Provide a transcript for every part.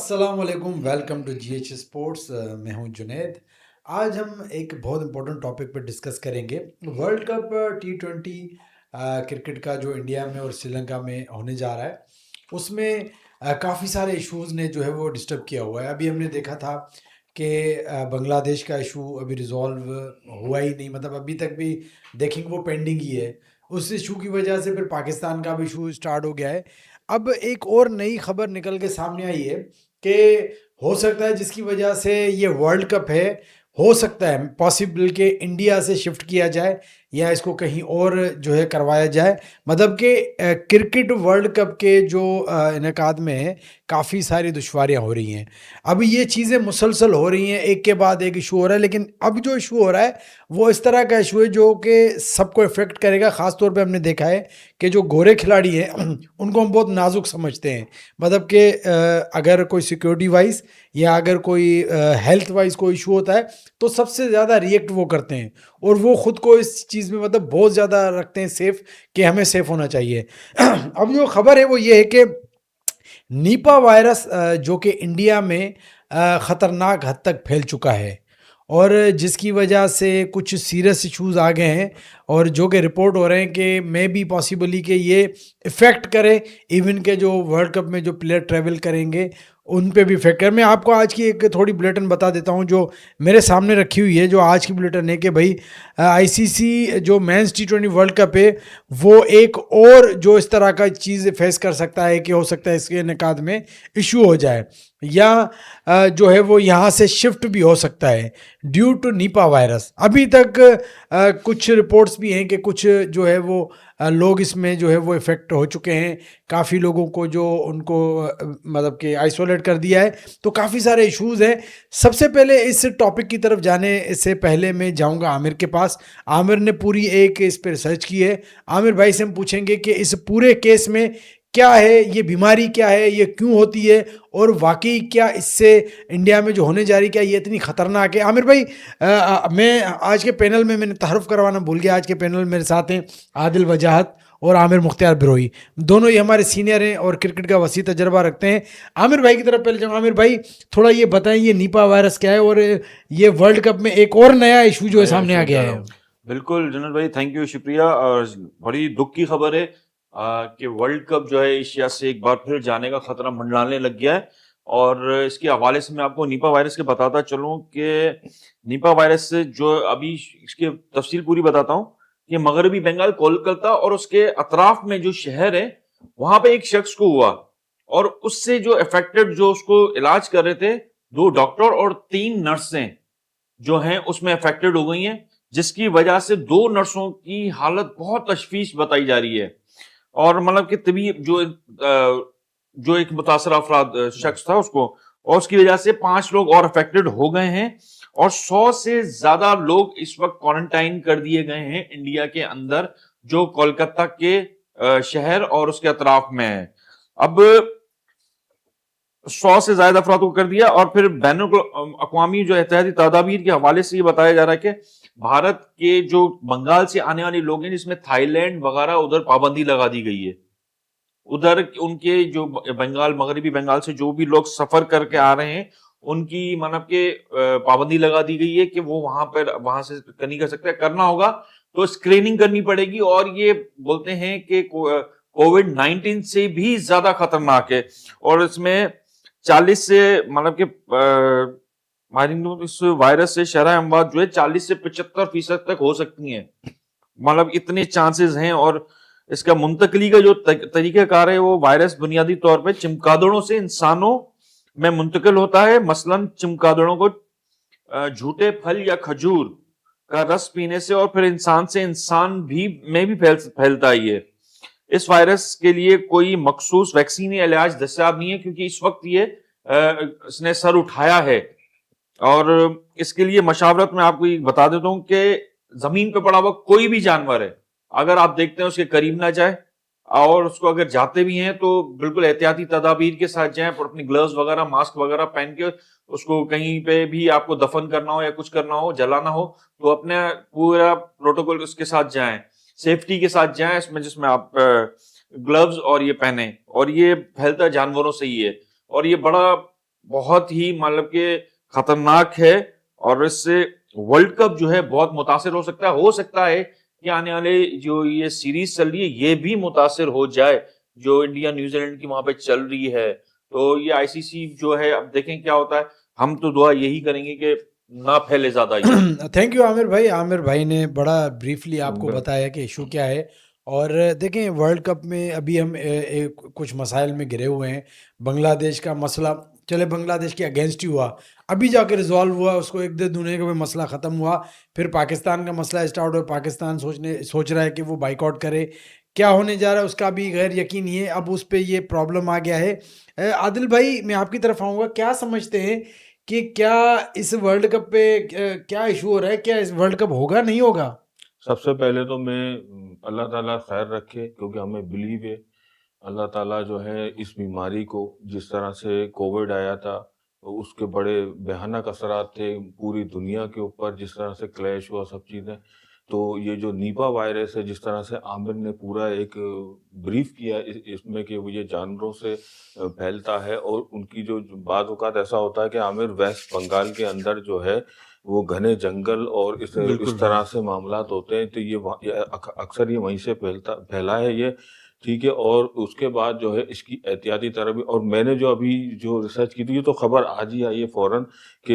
السلام علیکم، welcome to G H sports. میں ہوں جنید. آج ہم ایک بہت امپورٹنٹ ٹاپک پہ ڈسکس کریں گے. ورلڈ کپ T20 کرکٹ کا جو انڈیا میں اور سری لنکا میں ہونے جا رہا ہے، اس میں کافی سارے ایشوز نے جو ہے وہ ڈسٹرب کیا ہوا ہے. ابھی ہم نے دیکھا تھا کہ بنگلہ دیش کا ایشو ابھی ریزالو ہوا ہی نہیں، مطلب ابھی تک بھی دیکھیں وہ پینڈنگ ہی ہے. اس ایشو کی وجہ سے پھر پاکستان کا بھی ایشو اسٹارٹ ہو گیا ہے. اب ایک اور نئی خبر نکل کے سامنے آئی ہے کہ ہو سکتا ہے جس کی وجہ سے یہ ورلڈ کپ ہے، ہو سکتا ہے پاسبل کہ انڈیا سے شفٹ کیا جائے یا اس کو کہیں اور جو ہے کروایا جائے. مطلب کہ کرکٹ ورلڈ کپ کے جو انعقاد میں ہے کافی ساری دشواریاں ہو رہی ہیں. اب یہ چیزیں مسلسل ہو رہی ہیں، ایک کے بعد ایک ایشو ہو رہا ہے، لیکن اب جو ایشو ہو رہا ہے وہ اس طرح کا ایشو ہے جو کہ سب کو افیکٹ کرے گا. خاص طور پہ ہم نے دیکھا ہے کہ جو گورے کھلاڑی ہیں ان کو ہم بہت نازک سمجھتے ہیں. مطلب کہ اگر کوئی سیکیورٹی وائز یا اگر کوئی ہیلتھ وائز کوئی ایشو ہوتا ہے تو سب سے زیادہ ریئیکٹ وہ کرتے ہیں، اور وہ خود کو اس چیز میں مطلب بہت زیادہ رکھتے ہیں سیف، کہ ہمیں سیف ہونا چاہیے. اب جو خبر ہے وہ یہ ہے کہ نیپا وائرس جو کہ انڈیا میں خطرناک حد تک پھیل چکا ہے، اور جس کی وجہ سے کچھ سیریس ایشوز آ گئے ہیں، اور جو کہ رپورٹ ہو رہے ہیں کہ میں بھی پاسبلی کہ یہ افیکٹ کرے ایون کہ جو ورلڈ کپ میں جو پلیئر ٹریول کریں گے ان پہ بھی افیکٹ کرے. میں آپ کو آج کی ایک تھوڑی بلیٹن بتا دیتا ہوں جو میرے سامنے رکھی ہوئی ہے. جو آج کی بلیٹن ہے کہ بھائی ICC جو مینز T20 ورلڈ کپ ہے وہ ایک اور جو اس طرح کا چیز فیس کر سکتا ہے کہ ہو سکتا ہے اس کے انعقاد میں ایشو ہو جائے، یا جو ہے وہ یہاں سے شفٹ بھی ہو سکتا ہے ڈیو ٹو نیپا وائرس. ابھی تک کچھ رپورٹس بھی ہیں کہ کچھ جو ہے وہ لوگ اس میں جو ہے وہ افیکٹ ہو چکے ہیں. کافی لوگوں کو جو ان کو مطلب کہ آئسولیٹ کر دیا ہے. تو کافی سارے ایشوز ہیں. سب سے پہلے اس ٹاپک کی طرف جانے سے پہلے میں جاؤں گا عامر کے پاس. عامر نے پوری ایک اس پہ ریسرچ کی ہے. عامر بھائی سے ہم پوچھیں گے کہ اس پورے کیس میں کیا ہے، یہ بیماری کیا ہے، یہ کیوں ہوتی ہے، اور واقعی کیا اس سے انڈیا میں جو ہونے جا رہی کیا یہ اتنی خطرناک ہے. عامر بھائی، میں آج کے پینل میں نے تعارف کروانا بھول گیا. آج کے پینل میں میرے ساتھ ہیں عادل وجاہت اور عامر مختار بروئی. دونوں ہی ہمارے سینئر ہیں اور کرکٹ کا وسیع تجربہ رکھتے ہیں. عامر بھائی کی طرف پہلے جاؤں. عامر بھائی تھوڑا یہ بتائیں یہ نیپا وائرس کیا ہے، اور یہ ورلڈ کپ میں ایک اور نیا ایشو جو ہے سامنے آ گیا ہے. بالکل جنرل بھائی، تھینک یو، شکریہ. اور بڑی دکھ کی خبر ہے کہ ورلڈ کپ جو ہے ایشیا سے ایک بار پھر جانے کا خطرہ منڈلانے لگ گیا ہے. اور اس کے حوالے سے میں آپ کو نیپا وائرس کے بتاتا چلوں کہ نیپا وائرس سے جو ابھی اس کی تفصیل پوری بتاتا ہوں کہ مغربی بنگال، کولکتہ اور اس کے اطراف میں جو شہر ہے وہاں پہ ایک شخص کو ہوا، اور اس سے جو افیکٹڈ، جو اس کو علاج کر رہے تھے، 2 ڈاکٹر اور 3 نرسیں جو ہیں اس میں افیکٹڈ ہو گئی ہیں، جس کی وجہ سے 2 نرسوں کی حالت بہت تشویش بتائی جا رہی ہے. اور مطلب کہ طبی جو ایک متاثرہ افراد شخص تھا اس کو، اور اس کی وجہ سے 5 لوگ اور افیکٹڈ ہو گئے ہیں، اور 100 سے زیادہ لوگ اس وقت کوارنٹائن کر دیے گئے ہیں انڈیا کے اندر، جو کولکتہ کے شہر اور اس کے اطراف میں ہے. اب 100 سے زائد افراد کو کر دیا. اور پھر بین الاقوامی جو احتیاطی تدابیر کے حوالے سے یہ بتایا جا رہا ہے کہ بھارت کے جو بنگال سے آنے والے لوگ ہیں، جس میں تھائی لینڈ وغیرہ، ادھر پابندی لگا دی گئی ہے. ادھر ان کے جو بنگال، مغربی بنگال سے جو بھی لوگ سفر کر کے آ رہے ہیں ان کی مطلب کہ پابندی لگا دی گئی ہے کہ وہ وہاں سے نہیں کر سکتے. کرنا ہوگا تو اسکریننگ کرنی پڑے گی. اور یہ بولتے ہیں کہ کووڈ-19 سے بھی زیادہ خطرناک ہے، اور اس میں 40 سے مطلب کہ اس وائرس سے شرح اموات جو ہے 40 سے 75% تک ہو سکتی ہیں. مطلب اتنے چانسز ہیں. اور اس کا منتقلی کا جو طریقہ کار ہے، وہ وائرس بنیادی طور پہ چمگادڑوں سے انسانوں میں منتقل ہوتا ہے. مثلاً چمگادڑوں کو جھوٹے پھل یا کھجور کا رس پینے سے، اور پھر انسان سے انسان میں بھی پھیلتا ہی ہے. اس وائرس کے لیے کوئی مخصوص ویکسین یا علاج دستیاب نہیں ہے، کیونکہ اس وقت اس نے سر اٹھایا ہے. اور اس کے لیے مشاورت میں آپ کو یہ بتا دیتا ہوں کہ زمین پہ پڑا ہوا کوئی بھی جانور ہے، اگر آپ دیکھتے ہیں اس کے قریب نہ جائے، اور اس کو اگر جاتے بھی ہیں تو بالکل احتیاطی تدابیر کے ساتھ جائیں، اور اپنی گلوز وغیرہ، ماسک وغیرہ پہن کے اس کو کہیں پہ بھی آپ کو دفن کرنا ہو یا کچھ کرنا ہو، جلانا ہو، تو اپنے پورا پروٹوکول اس کے ساتھ جائیں، سیفٹی کے ساتھ جائیں، جس میں آپ گلوز اور یہ پہنیں. اور یہ پھیلتا جانوروں سے ہی ہے، اور یہ بڑا بہت ہی مطلب کہ خطرناک ہے، اور اس سے ورلڈ کپ جو ہے بہت متاثر ہو سکتا ہے کہ آنے والے جو یہ سیریز چل رہی ہے یہ بھی متاثر ہو جائے جو انڈیا نیوزی لینڈ کی وہاں پہ چل رہی ہے. تو یہ آئی سی سی جو ہے اب دیکھیں کیا ہوتا ہے. ہم تو دعا یہی کریں گے کہ نہ پھیلے زیادہ یہ. تھینک یو عامر بھائی نے بڑا بریفلی آپ کو بتایا کہ ایشو کیا ہے. اور دیکھیں ورلڈ کپ میں ابھی ہم کچھ مسائل میں گرے ہوئے ہیں. بنگلہ دیش کا مسئلہ چلے بنگلہ دیش کے اگینسٹ ہی ہوا, ابھی جا کے ریزالو ہوا, اس کو ایک دن دنیا کا مسئلہ ختم ہوا. پھر پاکستان کا مسئلہ اسٹارٹ ہوا, پاکستان سوچ رہا ہے کہ وہ بائیک آؤٹ کرے. کیا ہونے جا رہا ہے اس کا بھی غیر یقینی ہے. اب اس پہ یہ پرابلم آ گیا ہے. عادل بھائی میں آپ کی طرف آؤں گا, کیا سمجھتے ہیں کہ کیا اس ورلڈ کپ پہ کیا ایشو ہو رہا ہے, کیا اس ورلڈ کپ ہوگا نہیں ہوگا؟ سب سے پہلے تو میں اللہ تعالیٰ خیر رکھے, کیونکہ ہمیں بلیو ہے اللہ تعالیٰ جو ہے اس بیماری کو, جس طرح سے کووڈ آیا تھا اس کے بڑے بھیانک اثرات تھے پوری دنیا کے اوپر, جس طرح سے کلیش ہوا سب چیزیں. تو یہ جو نیپا وائرس ہے, جس طرح سے عامر نے پورا ایک بریف کیا اس میں کہ وہ یہ جانوروں سے پھیلتا ہے, اور ان کی جو بعض اوقات ایسا ہوتا ہے کہ عامر ویسٹ بنگال کے اندر جو ہے وہ گھنے جنگل اور اس طرح سے معاملات ہوتے ہیں, تو یہ اکثر یہ وہیں سے پھیلا ہے یہ, ٹھیک ہے. اور اس کے بعد جو ہے اس کی احتیاطی تدابیر, اور میں نے جو ابھی جو ریسرچ کی تھی, یہ تو خبر آج ہی آئی ہے فوراً کہ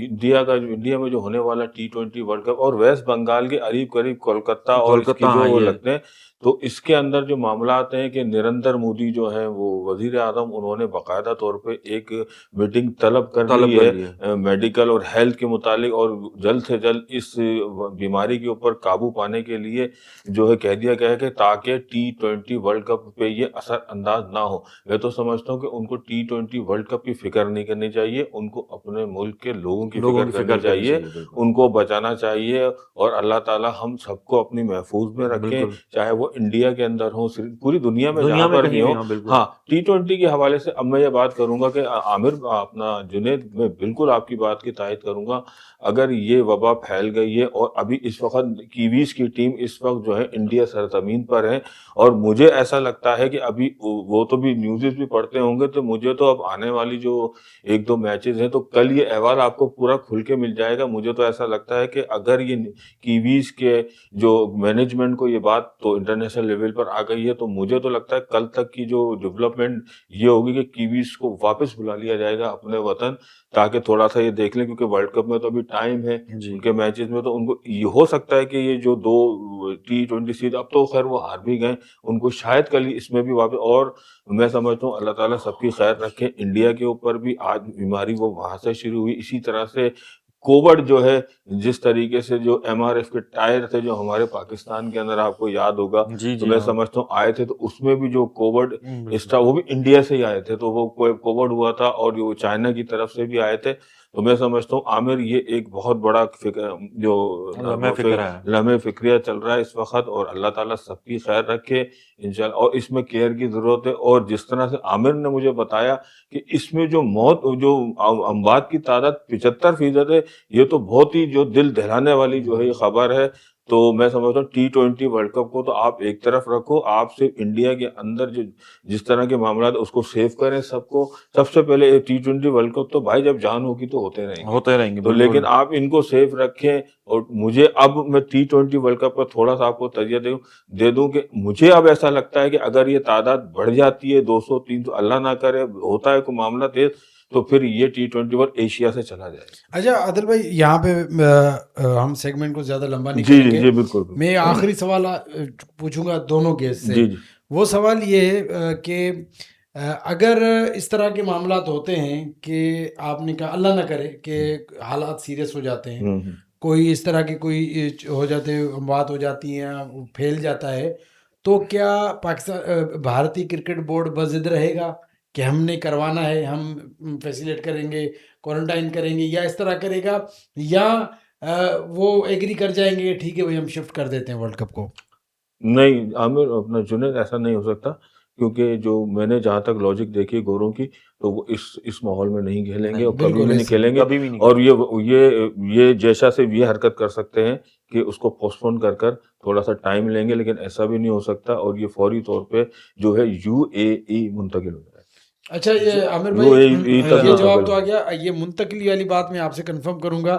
انڈیا میں جو ہونے والا T20 ورلڈ کپ, اور ویسٹ بنگال کے قریب کولکتہ اور اس کی جو وہ لگتے ہیں, تو اس کے اندر جو معاملات ہیں کہ نریندر مودی جو ہیں وہ وزیر اعظم, انہوں نے باقاعدہ طور پہ ایک میٹنگ طلب کر لی ہے میڈیکل اور ہیلتھ کے متعلق, اور جلد سے جلد اس بیماری کے اوپر قابو پانے کے لیے جو ہے کہہ دیا گیا ہے کہ تاکہ T20 ورلڈ کپ پہ یہ اثر انداز نہ ہو. میں تو سمجھتا ہوں کہ ان کو T20 ورلڈ کپ کی فکر نہیں کرنی چاہیے, ان کو اپنے ملک کے لوگوں کی فکر کرنی چاہیے, ان کو بچانا چاہیے, اور اللہ تعالیٰ ہم سب کو اپنی محفوظ میں رکھیں, چاہے وہ انڈیا کے اندر ہو, پوری دنیا میں جہاں پر بھی ہو. ہاں, T20 کے حوالے سے اب میں یہ بات کروں گا کہ عامر اپنا جنید, میں بالکل آپ کی بات کی تائید کروں گا. اگر یہ وبا پھیل گئی ہے, اور ابھی اس وقت کیویز کی ٹیم اس وقت جو ہے انڈیا سرزمین پر ہے, اور مجھے ایسا لگتا ہے کہ ابھی وہ تو بھی نیوزز بھی پڑھتے ہوں گے, تو مجھے تو اب آنے والی جو 1-2 میچز ہیں, تو کل یہ احوال آپ کو پورا کھل کے مل جائے گا. مجھے تو ایسا لگتا ہے کہ اگر یہ کیویز کے جو مینجمنٹ کو یہ بات تو انٹرنیشنل لیول پر آ گئی ہے, تو مجھے تو لگتا ہے کل تک کی جو ڈیولپمنٹ یہ ہوگی کہ کیویز کو واپس بلا لیا جائے گا اپنے وطن, تاکہ تھوڑا سا یہ دیکھ لیں, کیونکہ ورلڈ کپ میں تو ابھی ٹائم ہے ان کے میچز میں, تو ان کو یہ ہو سکتا ہے کہ یہ جو 2 T20 سیریز, اب تو خیر وہ ہار بھی گئے, ان کو شاید کل اس میں بھی واپس. اور میں سمجھتا ہوں اللہ تعالیٰ سب کی خیر رکھے. انڈیا کے اوپر بھی آج بیماری وہ وہاں سے شروع ہوئی, اسی طرح سے کووڈ جو ہے, جس طریقے سے جو MRF کے ٹائر تھے جو ہمارے پاکستان کے اندر آپ کو یاد ہوگا, تو میں سمجھتا ہوں آئے تھے, تو اس میں بھی جو کووڈ وہ بھی انڈیا سے ہی آئے تھے, تو وہ کووڈ ہوا تھا, اور جو چائنا کی طرف سے بھی آئے تھے. تو میں سمجھتا ہوں عامر یہ ایک بہت بڑا جو لمحہ فکریہ چل رہا ہے اس وقت, اور اللہ تعالیٰ سب کی خیر رکھے انشاءاللہ, اور اس میں کیئر کی ضرورت ہے. اور جس طرح سے عامر نے مجھے بتایا کہ اس میں جو اموات کی تعداد 75% ہے, یہ تو بہت ہی جو دل دہلانے والی جو ہے یہ خبر ہے. تو میں سمجھتا ہوں T20 ورلڈ کپ کو تو آپ ایک طرف رکھو, آپ صرف انڈیا کے اندر جس طرح کے معاملات اس کو سیو کریں سب کو. سب سے پہلے T20 ورلڈ کپ تو بھائی جب جان ہوگی تو ہوتے رہیں گے, تو لیکن آپ ان کو سیو رکھیں. اور مجھے اب میں T20 ورلڈ کپ پر تھوڑا سا آپ کو تجزیہ دے دوں کہ مجھے اب ایسا لگتا ہے کہ اگر یہ تعداد بڑھ جاتی ہے 200-300, اللہ نہ کرے ہوتا ہے کوئی معاملہ تیز, تو پھر یہ T20 ورلڈ ایشیا سے چلا جائے. اچھا عادل بھائی, یہاں پہ ہم سیگمنٹ کو زیادہ لمبا نہیں کریں گے. جی بالکل. میں آخری سوال پوچھوں گا دونوں گیسٹ سے. وہ سوال یہ ہے کہ اگر اس طرح کے معاملات ہوتے ہیں کہ آپ نے کہا اللہ نہ کرے کہ حالات سیریس ہو جاتے ہیں, کوئی اس طرح کی کوئی ہو جاتے بات ہو جاتی ہیں, پھیل جاتا ہے, تو کیا پاکستان بھارتی کرکٹ بورڈ بضد رہے گا کہ ہم نے کروانا ہے, ہم فیسیلیٹ کریں گے, کوارنٹائن کریں گے, یا اس طرح کرے گا, یا وہ ایگری کر جائیں گے ٹھیک ہے بھائی ہم شفٹ کر دیتے ہیں ورلڈ کپ کو؟ نہیں عامر, اپنا جنید, ایسا نہیں ہو سکتا, کیونکہ جو میں نے جہاں تک لاجک دیکھی گوروں کی, تو وہ اس ماحول میں نہیں کھیلیں گے, اور کبھی بھی نہیں کھیلیں گے. اور یہ جیسا سے یہ حرکت کر سکتے ہیں کہ اس کو پوسٹ پون کر تھوڑا سا ٹائم لیں گے, لیکن ایسا بھی نہیں ہو سکتا, اور یہ فوری طور پہ جو ہے UAE منتقل ہو جائے. اچھا یہ عامر وہ بھائی یہی ہاں، کرنا یہ تھا جواب تو پہلے۔ آ گیا. یہ منتقلی والی بات میں آپ سے کنفرم کروں گا,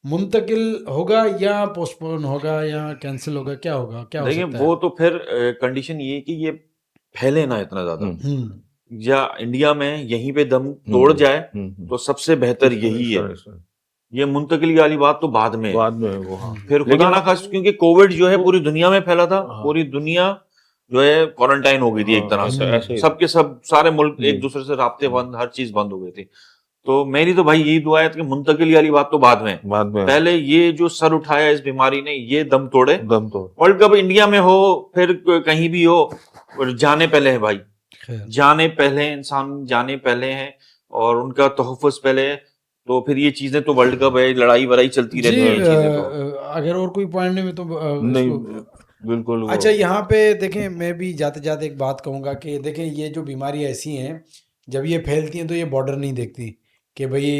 منتقل ہوگا یا پوسٹ پون ہوگا یا کینسل ہوگا, کیا ہوگا, کیا ہو دیکھیں سکتا ہے؟ وہ تو پھر کنڈیشن یہ ہے کہ یہ پھیلے نہ اتنا زیادہ, ہوں، یا انڈیا میں یہیں پہ دم توڑ جائے تو سب سے بہتر یہی ہے. یہ منتقلی والی بات تو بعد میں ہے. بعد میں وہ ہاں پھر خدا لیکن نہ خواست کیونکہ کووڈ جو ہے پوری دنیا میں پھیلا تھا, ہاں۔ پوری دنیا جو ہے کوارنٹائن ہو گئی تھی ایک طرح سے, ایسے ہی سب کے سب سارے ملک جی۔ ایک دوسرے سے رابطے بند, ہر چیز بند ہو گئی تھی. تو میری تو بھائی یہی دعا ہے کہ منتقلی والی بات تو بعد میں ہے. بعد میں پہلے یہ جو سر اٹھایا اس بیماری نے, یہ دم توڑے. دم تو ورلڈ کپ انڈیا میں ہو پھر کہیں بھی ہو, جانے پہلے ہے بھائی, خیر. جانے پہلے ہیں, انسان جانے پہلے ہیں اور ان کا تحفظ پہلے ہے. تو پھر یہ چیزیں تو ورلڈ کپ ہے, لڑائی وڑائی چلتی رہتی جی ہے, یہ چیزیں تو اگر اور کوئی پوائنٹ نہیں میں تو نہیں اس کو بالکل. اچھا یہاں پہ دیکھیں, میں بھی جاتے جاتے ایک بات کہوں گا کہ دیکھیں یہ جو بیماری ایسی ہیں جب یہ پھیلتی ہیں تو یہ بارڈر نہیں دیکھتی کہ بھئی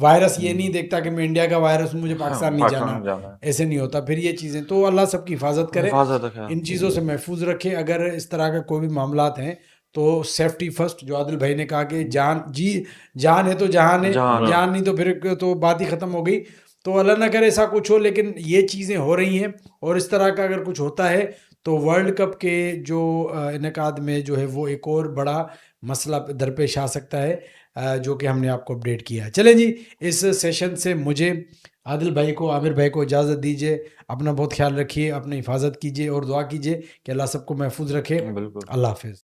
وائرس یہ نہیں دیکھتا کہ میں انڈیا کا وائرس ہوں مجھے پاکستان نہیں جانا, ایسے نہیں ہوتا. پھر یہ چیزیں تو اللہ سب کی حفاظت کرے, ان چیزوں سے محفوظ رکھے. اگر اس طرح کا کوئی بھی معاملات ہیں تو سیفٹی فرسٹ, جو عادل بھائی نے کہا کہ جان, جی جان ہے تو جہان ہے, جان نہیں تو پھر تو بات ہی ختم ہو گئی. تو اللہ نہ کرے ایسا کچھ ہو, لیکن یہ چیزیں ہو رہی ہیں اور اس طرح کا اگر کچھ ہوتا ہے تو ورلڈ کپ کے جو انعقاد میں جو ہے وہ ایک اور بڑا مسئلہ درپیش آ سکتا ہے, جو کہ ہم نے آپ کو اپڈیٹ کیا. چلیں جی, اس سیشن سے مجھے, عادل بھائی کو, عامر بھائی کو اجازت دیجیے. اپنا بہت خیال رکھیے, اپنی حفاظت کیجیے اور دعا کیجیے کہ اللہ سب کو محفوظ رکھے. بالکل. اللہ حافظ.